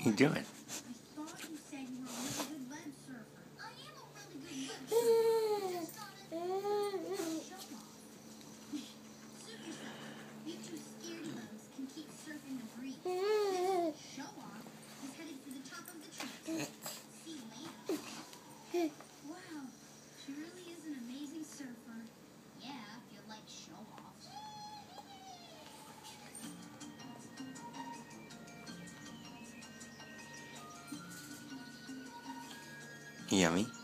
you doing? Wow, she really is an amazing surfer. Yeah, if you like show-offs. Yummy.